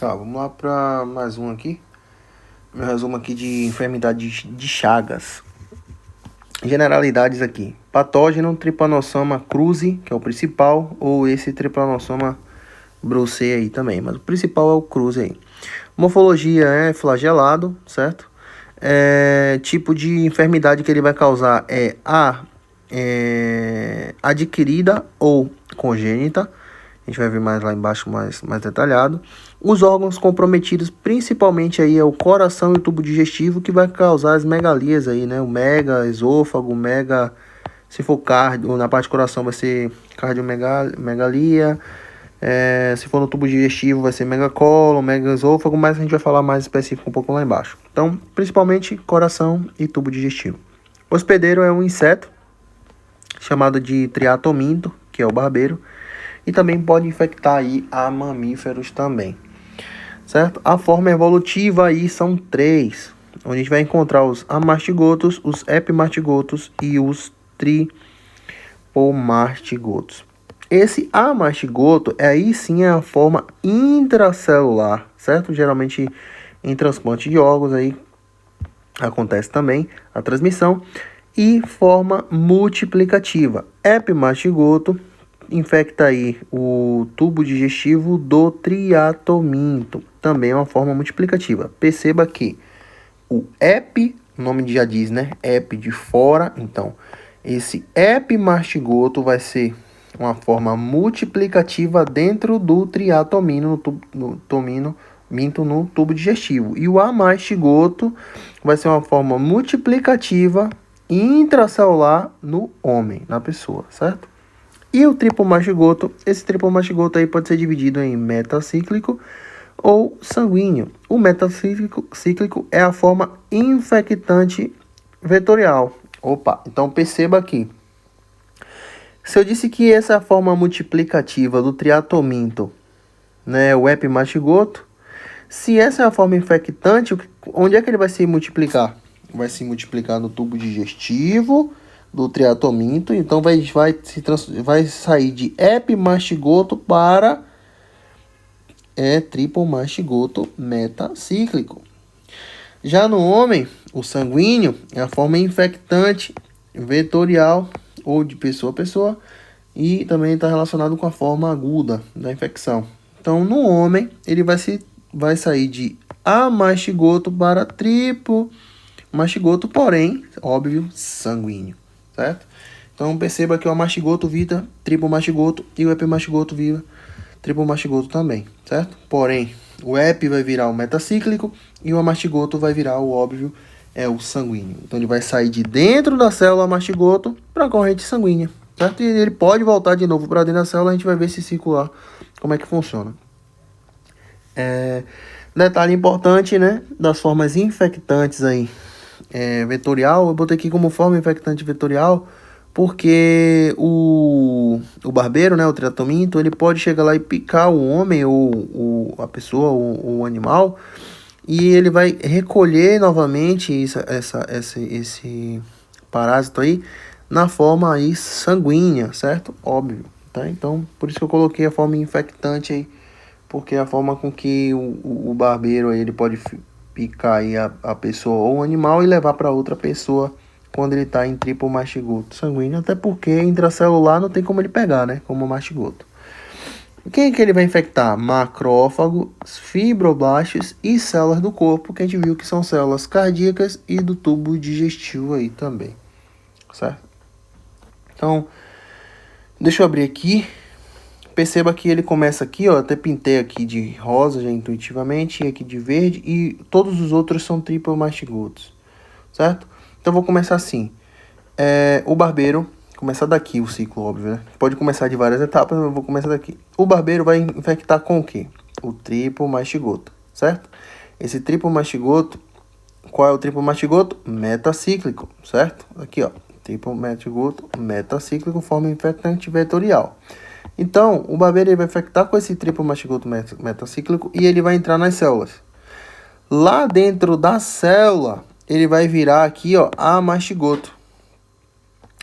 pessoal, vamos lá para mais um aqui. Meu resumo aqui de enfermidades de Chagas. Generalidades aqui. Patógeno, Trypanosoma cruzi, que é o principal, ou esse Trypanosoma brucei aí também, mas o principal é o cruzi aí. Morfologia é flagelado, certo? Tipo de enfermidade que ele vai causar é adquirida ou congênita. A gente vai ver mais lá embaixo, mais detalhado. Os órgãos comprometidos, principalmente aí, é o coração e o tubo digestivo, que vai causar as megalias aí, né? O mega, esôfago, mega, se for cardio, na parte do coração vai ser cardiomegalia. Se for no tubo digestivo vai ser megacólon, megaesôfago, mas a gente vai falar mais específico um pouco lá embaixo. Então, principalmente coração e tubo digestivo. O hospedeiro é um inseto chamado de triatominto, que é o barbeiro, e também pode infectar aí a mamíferos também, certo? A forma evolutiva aí são 3, onde a gente vai encontrar os amastigotos, os epimastigotos e os tripomastigotos. Esse amastigoto aí sim é a forma intracelular, certo? Geralmente em transplante de órgãos aí acontece também a transmissão. E forma multiplicativa. Epimastigoto infecta aí o tubo digestivo do triatominto. Também é uma forma multiplicativa. Perceba que o epi, o nome já diz, né? Epi de fora. Então, esse epimastigoto vai ser uma forma multiplicativa dentro do triatomino, no tubo digestivo. E o amastigoto vai ser uma forma multiplicativa intracelular no homem, na pessoa, certo? E o tripomastigoto, esse tripomastigoto aí pode ser dividido em metacíclico ou sanguíneo. O metacíclico é a forma infectante vetorial. Opa, então perceba aqui. Se eu disse que essa é a forma multiplicativa do triatominto, né, o epimastigoto, se essa é a forma infectante, onde é que ele vai se multiplicar? Vai se multiplicar no tubo digestivo do triatominto, então vai sair de epimastigoto para tripomastigoto metacíclico. Já no homem, o sanguíneo é a forma infectante vetorial ou de pessoa a pessoa e também está relacionado com a forma aguda da infecção. Então, no homem, ele vai sair de amastigoto para tripomastigoto, porém, óbvio, sanguíneo, certo? Então, perceba que o amastigoto vira tripomastigoto e o epimastigoto vira tripomastigoto também, certo? Porém, o epi vai virar o metacíclico e o amastigoto vai virar o óbvio, é o sanguíneo. Então, ele vai sair de dentro da célula amastigoto para a corrente sanguínea, certo? E ele pode voltar de novo para dentro da célula, a gente vai ver esse ciclo lá, como é que funciona. Detalhe importante, né, das formas infectantes aí, vetorial, eu botei aqui como forma infectante vetorial, porque o barbeiro, né, o triatominto, ele pode chegar lá e picar o homem, ou a pessoa, ou o animal, e ele vai recolher novamente esse parásito aí na forma aí sanguínea, certo? Óbvio, tá? Então, por isso que eu coloquei a forma infectante aí, porque é a forma com que o barbeiro aí, ele pode picar aí a pessoa ou o animal e levar para outra pessoa quando ele está em tripomastigoto sanguíneo, até porque intracelular não tem como ele pegar, né? Como mastigoto. Quem é que ele vai infectar? Macrófagos, fibroblastos e células do corpo, que a gente viu que são células cardíacas e do tubo digestivo aí também, certo? Então, deixa eu abrir aqui. Perceba que ele começa aqui, ó, até pintei aqui de rosa já intuitivamente, e aqui de verde, e todos os outros são tripomastigotos, certo? Então, vou começar assim. O barbeiro, começar daqui o ciclo, óbvio, né? Pode começar de várias etapas, mas eu vou começar daqui. O barbeiro vai infectar com o quê? O tripomastigoto, certo? Esse tripomastigoto, qual é o tripomastigoto? Metacíclico, certo? Aqui, ó, tripomastigoto metacíclico, forma infectante vetorial. Então, o barbeiro ele vai infectar com esse tripomastigoto metacíclico e ele vai entrar nas células. Lá dentro da célula, ele vai virar aqui, ó, amastigoto.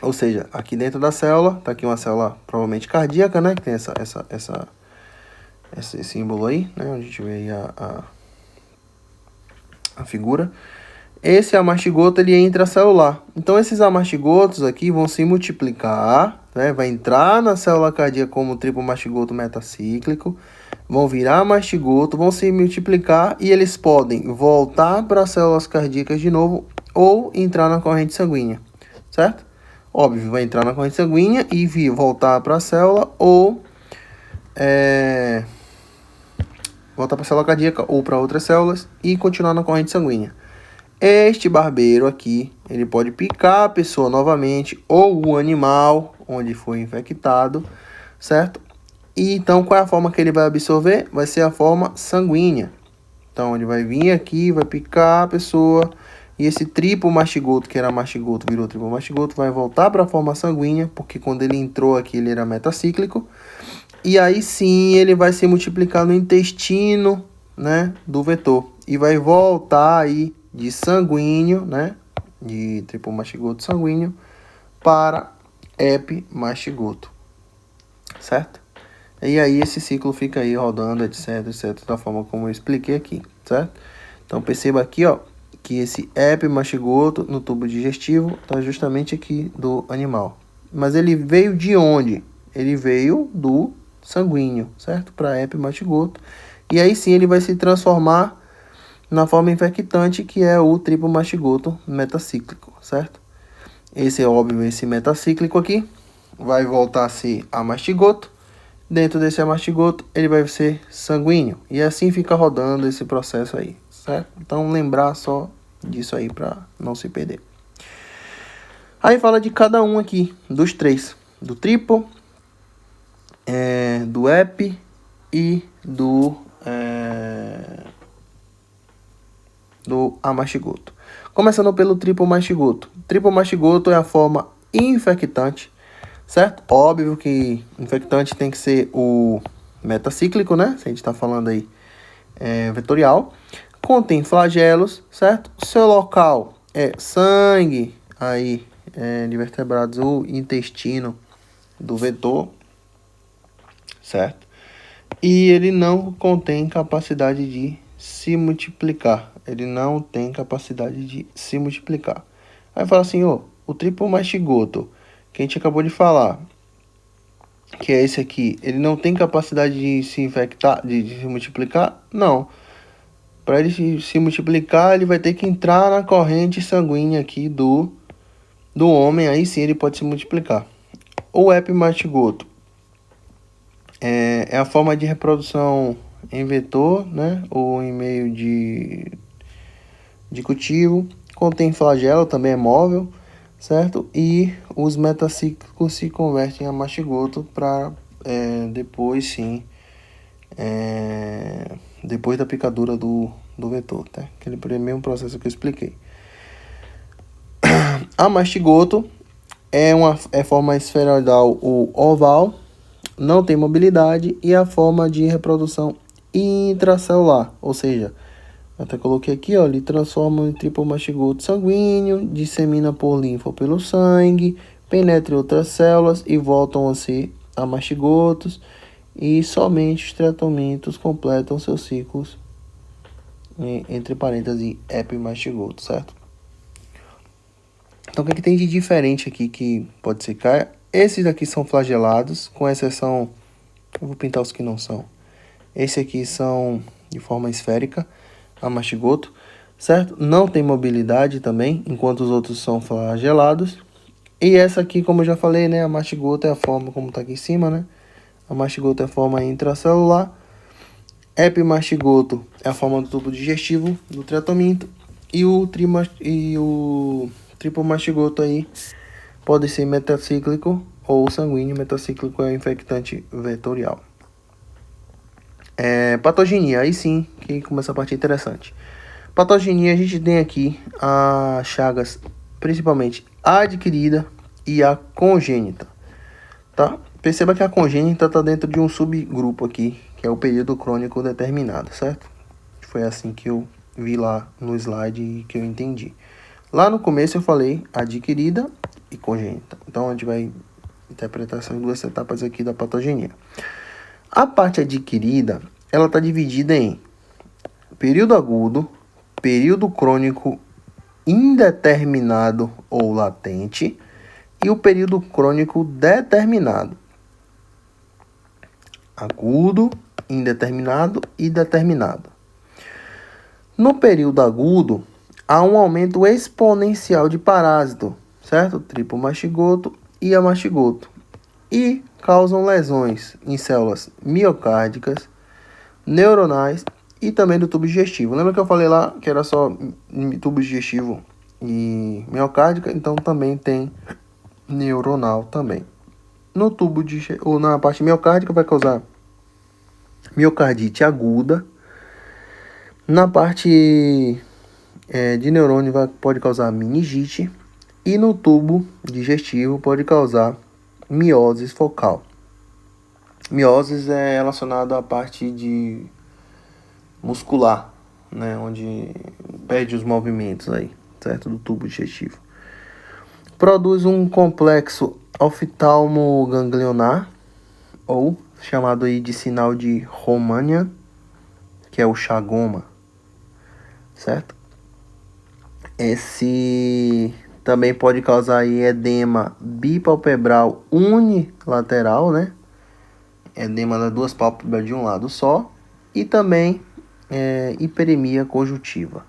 Ou seja, aqui dentro da célula, tá aqui uma célula provavelmente cardíaca, né? Que tem esse símbolo aí, né? Onde a gente vê aí a figura. Esse amartigoto, ele é intracelular. Então, esses amartigotos aqui vão se multiplicar, né? Vai entrar na célula cardíaca como triplo mastigoto metacíclico, vão virar mastigoto, vão se multiplicar e eles podem voltar para as células cardíacas de novo ou entrar na corrente sanguínea, certo? Óbvio, vai entrar na corrente sanguínea e voltar para a célula ou voltar para a célula cardíaca ou para outras células e continuar na corrente sanguínea. Este barbeiro aqui, ele pode picar a pessoa novamente ou o animal onde foi infectado, certo? E então, qual é a forma que ele vai absorver? Vai ser a forma sanguínea. Então, ele vai vir aqui, vai picar a pessoa e esse triplo mastigoto, que era mastigoto, virou triplo mastigoto, vai voltar para a forma sanguínea, porque quando ele entrou aqui, ele era metacíclico. E aí sim, ele vai se multiplicar no intestino, né, do vetor e vai voltar aí de sanguíneo, né, de triplo mastigoto sanguíneo para epimastigoto, certo? E aí esse ciclo fica aí rodando, etc, etc, da forma como eu expliquei aqui, certo? Então perceba aqui, ó, que esse epimastigoto no tubo digestivo está justamente aqui do animal. Mas ele veio de onde? Ele veio do sanguíneo, certo? Para epimastigoto. E aí sim ele vai se transformar na forma infectante, que é o triplo mastigoto metacíclico, certo? Esse é óbvio, esse metacíclico aqui vai voltar a ser amastigoto. Dentro desse amastigoto, ele vai ser sanguíneo. E assim fica rodando esse processo aí, certo? Então, lembrar só disso aí para não se perder. Aí fala de cada um aqui, dos três. Do triplo, do epi e do amastigoto. Começando pelo triplo mastigoto. Triplo mastigoto é a forma infectante, certo? Óbvio que infectante tem que ser o metacíclico, né? Se a gente está falando aí vetorial. Contém flagelos, certo? Seu local é sangue, aí de vertebrados ou intestino do vetor, certo? E ele não contém capacidade de se multiplicar. Ele não tem capacidade de se multiplicar. Aí fala assim, ó, o triplo mastigoto, que a gente acabou de falar, que é esse aqui, ele não tem capacidade de se infectar, de se multiplicar? Não. Para ele se multiplicar, ele vai ter que entrar na corrente sanguínea aqui do homem, aí sim ele pode se multiplicar. O epimastigoto é a forma de reprodução em vetor, né, ou em meio de cultivo. Contém flagelo, também é móvel, certo? E os metacíclicos se convertem a mastigoto para depois sim, depois da picadura do vetor, tá? Aquele mesmo processo que eu expliquei. A mastigoto é forma esferoidal ou oval, não tem mobilidade e é a forma de reprodução intracelular, ou seja, até coloquei aqui, ó, ele transforma em triplo mastigoto sanguíneo, dissemina por linfa ou pelo sangue, penetra em outras células e voltam a ser amastigotos, e somente os tratamentos completam seus ciclos, entre parênteses, epimastigoto, certo? Então, o que tem de diferente aqui que pode ser caia? Esses aqui são flagelados, com exceção, eu vou pintar os que não são. Esse aqui são de forma esférica, amastigoto, certo? Não tem mobilidade também, enquanto os outros são flagelados. E essa aqui, como eu já falei, né, a mastigoto é a forma como tá aqui em cima, né? A mastigoto é a forma intracelular. Epimastigoto é a forma do tubo digestivo do tratamento. E o triplo mastigoto aí pode ser metacíclico ou sanguíneo. Metacíclico é o infectante vetorial. Patogenia, aí sim que começa a parte interessante. Patogenia, a gente tem aqui a chagas principalmente adquirida e a congênita, tá? Perceba que a congênita está dentro de um subgrupo aqui, que é o período crônico determinado, certo? Foi assim que eu vi lá no slide e que eu entendi. Lá no começo eu falei adquirida e congênita. Então a gente vai interpretar essas duas etapas aqui da patogenia. A parte adquirida, ela está dividida em período agudo, período crônico indeterminado ou latente e o período crônico determinado. Agudo, indeterminado e determinado. No período agudo, há um aumento exponencial de parásito, certo? Tripomastigoto e amastigoto. E causam lesões em células miocárdicas, neuronais e também do tubo digestivo. Lembra que eu falei lá que era só tubo digestivo e miocárdica? Então também tem neuronal também. No tubo ou na parte miocárdica vai causar miocardite aguda. Na parte de neurônio pode causar meningite. E no tubo digestivo pode causar miose focal. Miose é relacionado à parte de muscular, né, onde perde os movimentos aí, certo, do tubo digestivo. Produz um complexo oftalmoganglionar, ou chamado aí de sinal de Romania, que é o chagoma, certo? Esse também pode causar aí edema bipalpebral unilateral, né? Edema das duas pálpebras de um lado só. E também hiperemia conjuntiva.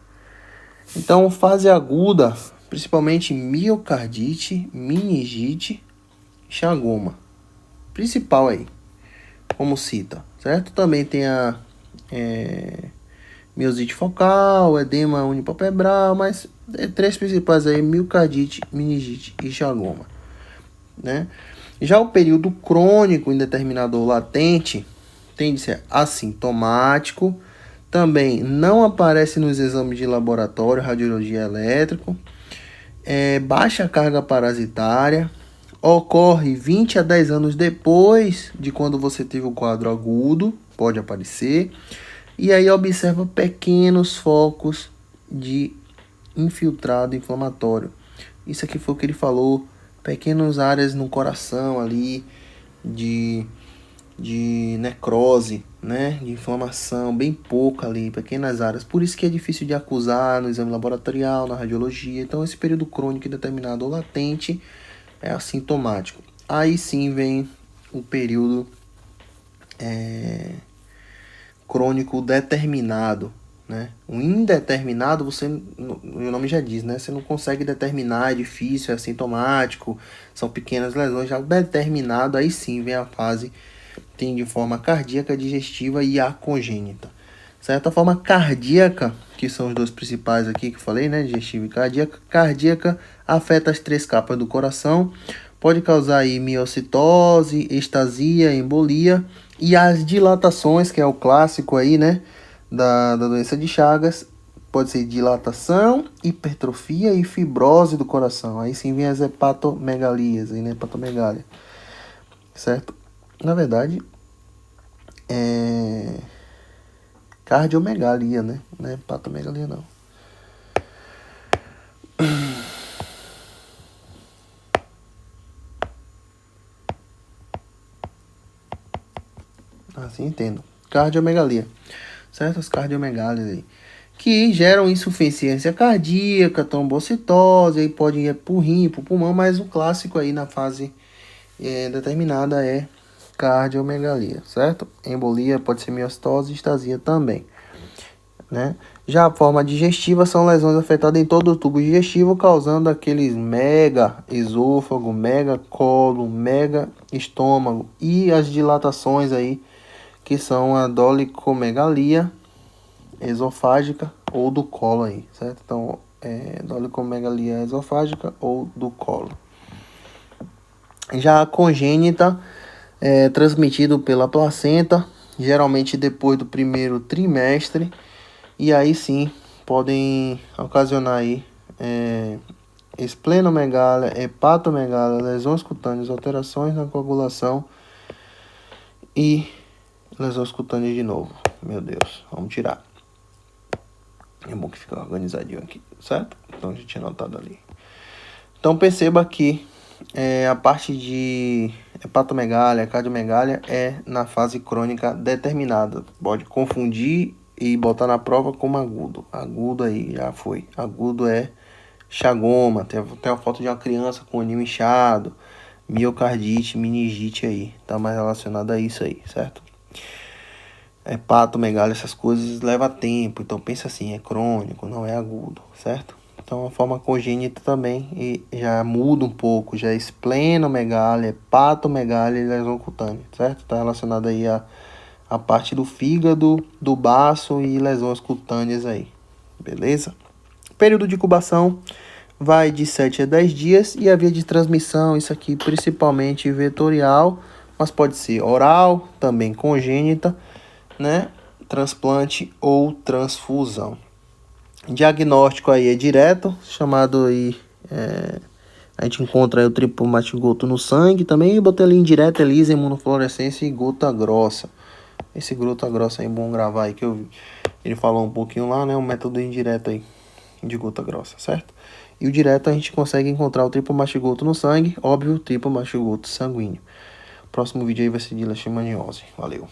Então, fase aguda, principalmente miocardite, meningite, chagoma. Principal aí, como cita, certo? Também tem a miosite focal, edema unipalpebral, mas três principais aí, miocardite, meningite e chagoma, né? Já o período crônico indeterminado ou latente tende a ser assintomático, também não aparece nos exames de laboratório, radiologia elétrico, baixa carga parasitária, ocorre 20 a 10 anos depois de quando você teve o quadro agudo, pode aparecer, e aí observa pequenos focos de infiltrado inflamatório. Isso aqui foi o que ele falou, pequenas áreas no coração ali de necrose, né, de inflamação, bem pouca ali, pequenas áreas. Por isso que é difícil de acusar no exame laboratorial, na radiologia. Então esse período crônico indeterminado ou latente é assintomático. Aí sim vem o período crônico determinado, né? O indeterminado, o nome já diz, né? Você não consegue determinar, é difícil, é assintomático, são pequenas lesões. Já o determinado, aí sim vem a fase, tem de forma cardíaca, digestiva e a congênita. Certo? A forma cardíaca, que são os dois principais aqui que eu falei, né? Digestiva e cardíaca. Cardíaca afeta as três capas do coração, pode causar aí miocitose, estasia, embolia. E as dilatações, que é o clássico aí, né, da doença de Chagas, pode ser dilatação, hipertrofia e fibrose do coração. Aí sim vem as hepatomegalias, aí, né, hepatomegalia, certo? Na verdade, cardiomegalia, né, não é hepatomegalia não. Assim entendo. Cardiomegalia, certo? As cardiomegalias aí, que geram insuficiência cardíaca, trombocitose, aí pode ir pro rim, pro pulmão, mas o clássico aí na fase determinada é cardiomegalia, certo? Embolia pode ser miocitose e estasia também, né? Já a forma digestiva são lesões afetadas em todo o tubo digestivo, causando aqueles mega esôfago, mega cólon, mega estômago e as dilatações aí, que são a dolicomegalia esofágica ou do colo aí, certo? Então, dolicomegalia esofágica ou do colo. Já a congênita é transmitido pela placenta, geralmente depois do primeiro trimestre, e aí sim podem ocasionar aí esplenomegalia, hepatomegalia, lesões cutâneas, alterações na coagulação e lesões cutâneas de novo. Meu Deus, vamos tirar. É bom que fica organizadinho aqui, certo? Então a gente tinha anotado ali. Então perceba que a parte de hepatomegália, cardiomegália é na fase crônica determinada. Pode confundir e botar na prova como agudo. Agudo aí já foi. Agudo é chagoma, tem uma foto de uma criança com o ninho inchado, miocardite, meningite aí. Tá mais relacionado a isso aí, certo? Hepatomegália, essas coisas leva tempo. Então pensa assim, é crônico, não é agudo, certo? Então, a forma congênita também e já muda um pouco, já é esplenomegália, hepatomegália e lesão cutânea, certo? Está relacionado aí a parte do fígado, do baço e lesões cutâneas aí, beleza? Período de incubação vai de 7 a 10 dias e a via de transmissão, isso aqui principalmente vetorial, mas pode ser oral, também congênita, né? Transplante ou transfusão. Diagnóstico aí é direto, chamado aí, a gente encontra aí o triplo matigoto no sangue também, e botei ali indireta, ELISA, imunofluorescência e gota grossa. Esse gota grossa aí é bom gravar aí, que ele falou um pouquinho lá, né, o método indireto aí, de gota grossa, certo? E o direto a gente consegue encontrar o triplo matigoto no sangue, óbvio, triplo matigoto sanguíneo. Próximo vídeo aí vai ser de leishmaniose. Valeu!